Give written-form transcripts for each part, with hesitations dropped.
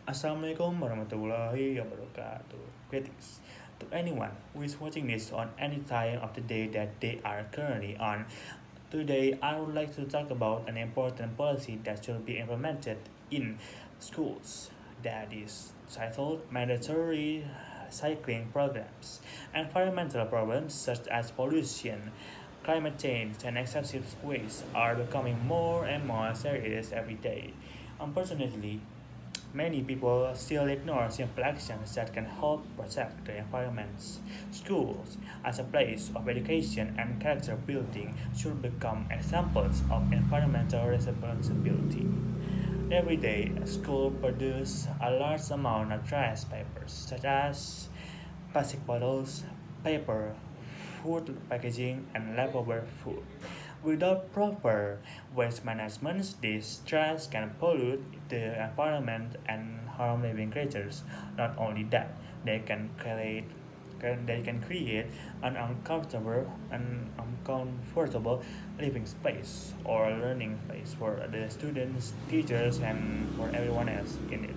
Assalamualaikum warahmatullahi wabarakatuh. Greetings to anyone who is watching this on any time of the day that they are currently on. Today, I would like to talk about an important policy that should be implemented in schools. That is titled mandatory cycling programs. Environmental problems such as pollution, climate change, and excessive waste are becoming more and more serious every day. Unfortunately, many people still ignore simple actions that can help protect the environment. Schools, as a place of education and character building, should become examples of environmental responsibility. Every day, a school produces a large amount of trash papers, such as plastic bottles, paper, food packaging, and leftover food. Without proper waste management, this trash can pollute the environment and harm living creatures. Not only that, they can create they can create an uncomfortable living space or learning space for the students, teachers, and for everyone else in it.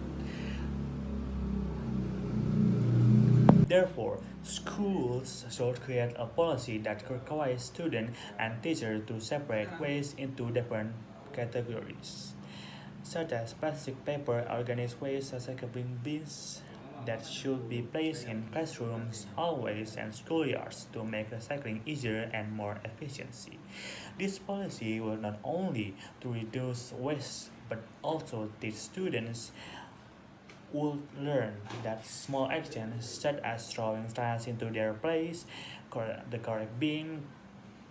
Therefore, schools should create a policy that requires students and teachers to separate waste into different categories, such as plastic, paper, organic waste, recycling bins that should be placed in classrooms, hallways, and schoolyards to make recycling easier and more efficiency. This policy will not only to reduce waste but also teach students would learn that small actions such as throwing trash into their place, the correct bin,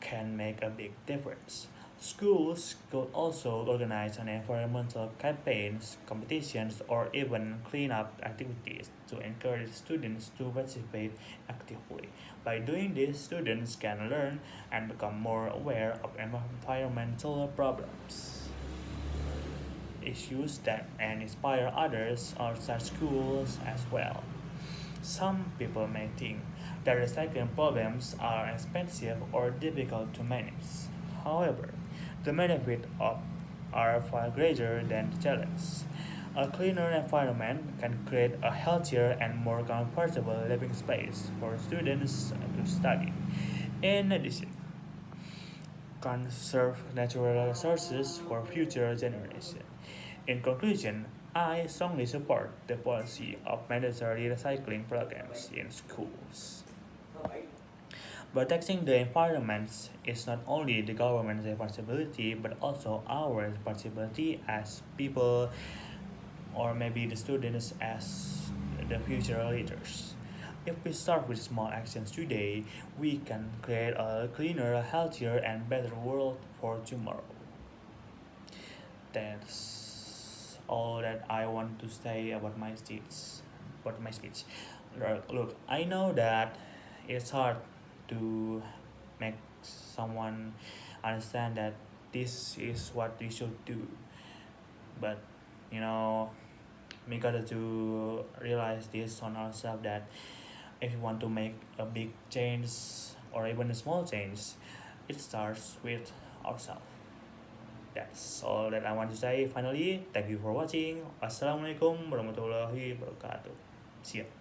can make a big difference. Schools could also organize an environmental campaigns, competitions, or even cleanup activities to encourage students to participate actively. By doing this, students can learn and become more aware of environmental problems issues that and inspire others outside schools as well. Some people may think that recycling programs are expensive or difficult to manage. However, the benefits of are far greater than the challenge. A cleaner environment can create a healthier and more comfortable living space for students to study. In addition, conserve natural resources for future generations. In conclusion, I strongly support the policy of mandatory recycling programs in schools. Protecting the environment is not only the government's responsibility but also our responsibility as people or maybe the students as the future leaders. If we start with small actions today, we can create a cleaner, healthier, and better world for tomorrow. That's all that I want to say about my speech. About my speech. Look, I know that it's hard to make someone understand that this is what we should do, but you know, we gotta to realize this on ourselves that if you want to make a big change or even a small change, it starts with ourselves. That's all that I want to say. Finally, thank you for watching. Wassalamualaikum warahmatullahi wabarakatuh. See ya.